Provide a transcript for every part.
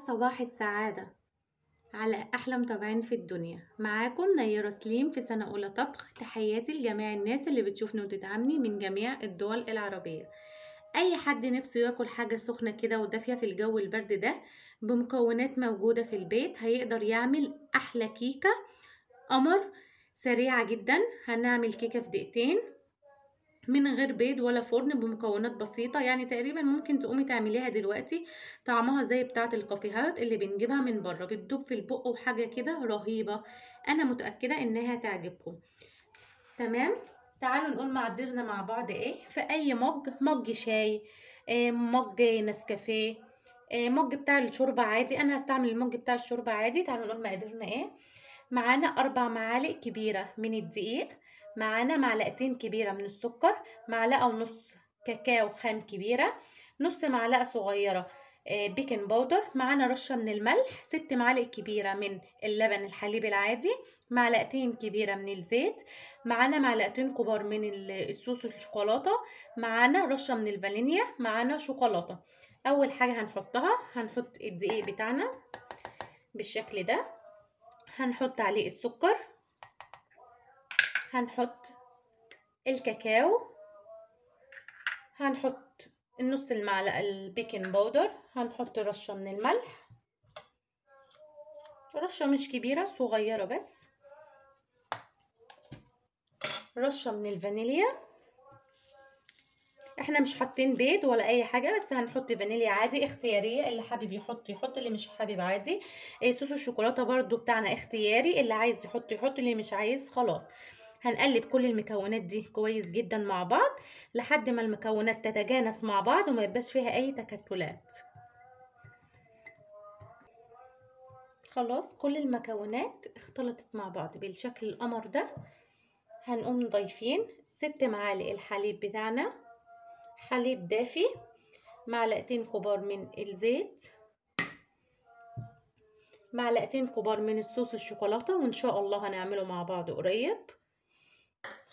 صباح السعادة على أحلى متابعين في الدنيا. معاكم نيرة سليم في سنة أولى طبخ. تحياتي لجميع الناس اللي بتشوفني وتدعمني من جميع الدول العربية. أي حد نفسه ياكل حاجة سخنة كده ودافية في الجو البرد ده بمكونات موجودة في البيت هيقدر يعمل أحلى كيكة قمر سريعة جدا. هنعمل كيكة في دقيقتين من غير بيض ولا فرن بمكونات بسيطة، يعني تقريبا ممكن تقومي تعمليها دلوقتي. طعمها زي بتاعة الكافيهات اللي بنجيبها من بره، بتدوب في البق وحاجة كده رهيبة. انا متأكدة انها تعجبكم. تمام، تعالوا نقول مقاديرنا مع بعض. ايه في اي مج شاي، مج نسكافيه، مج بتاع الشوربة عادي. انا هستعمل المج بتاع الشوربة عادي. تعالوا نقول مقاديرنا ايه. معانا 4 معالق كبيرة من الدقيق، معانا معلقتين كبيرة من السكر، معلقة ونص كاكاو خام كبيرة، نص معلقة صغيرة بيكنج باودر، معانا رشة من الملح، 6 معالق كبيرة من اللبن الحليب العادي، معلقتين كبيرة من الزيت، معانا معلقتين كبار من الصوص الشوكولاتة، معانا رشة من الفانيليا، معانا شوكولاتة. أول حاجة هنحط الدقيق بتاعنا بالشكل ده، هنحط عليه السكر، هنحط الكاكاو، هنحط نص المعلقة البيكنج باودر، هنحط رشة من الملح، رشة مش كبيرة صغيرة بس، رشة من الفانيليا. احنا مش حاطين بيض ولا اي حاجة، بس هنحط فانيليا عادي اختيارية، اللي حابب يحط يحط، اللي مش حابب عادي. صوص الشوكولاتة برضو بتاعنا اختياري، اللي عايز يحط يحط، اللي مش عايز خلاص. هنقلب كل المكونات دي كويس جدا مع بعض لحد ما المكونات تتجانس مع بعض وما يبقاش فيها اي تكتلات. خلاص كل المكونات اختلطت مع بعض بالشكل القمر ده. هنقوم ضايفين 6 معالق الحليب بتاعنا، حليب دافي، معلقتين كبار من الزيت، معلقتين كبار من الصوص الشوكولاتة، وان شاء الله هنعمله مع بعض قريب.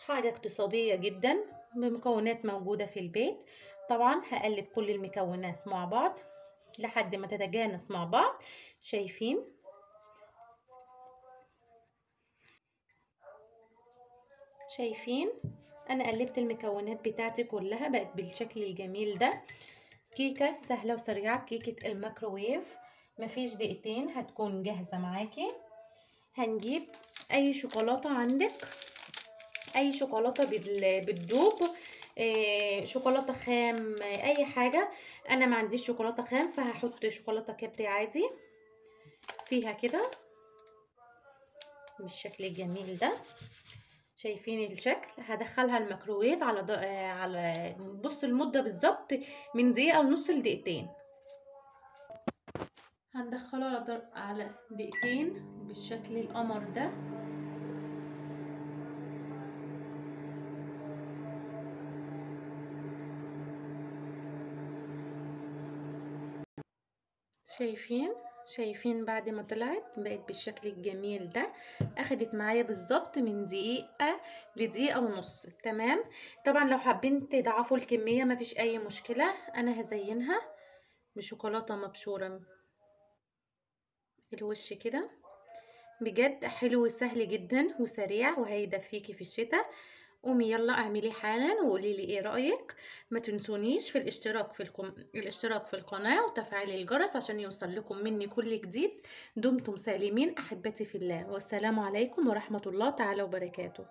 حاجة اقتصادية جدا بمكونات موجودة في البيت. طبعا هقلب كل المكونات مع بعض لحد ما تتجانس مع بعض. شايفين انا قلبت المكونات بتاعتي كلها، بقت بالشكل الجميل ده. كيكة سهلة وسريعة، كيكة الميكروويف، مفيش دقيقتين هتكون جاهزة معاكي. هنجيب اي شوكولاتة عندك، اي شوكولاتة بتدوب، شوكولاتة خام، اي حاجة. انا ما عنديش شوكولاتة خام فهحط شوكولاتة كابري عادي فيها كده بالشكل الجميل ده. شايفين الشكل؟ هدخلها الميكروويف على بص المدة بالظبط من دقيقة ونص لدقيقتين. هندخله على دقيقتين بالشكل القمر ده. شايفين بعد ما طلعت بقت بالشكل الجميل ده. اخدت معايا بالظبط من دقيقة لدقيقة ونص. تمام. طبعا لو حابين تضعفوا الكمية مفيش اي مشكلة. انا هزينها بشوكولاتة مبشورة الوش كده. بجد حلو وسهل جدا وسريع وهيدفيكي في الشتاء. قومي يلا اعملي حالا وقولي لي ايه رايك. ما تنسونيش في الاشتراك في القناه وتفعيل الجرس عشان يوصل لكم مني كل جديد. دمتم سالمين احبتي في الله، والسلام عليكم ورحمه الله تعالى وبركاته.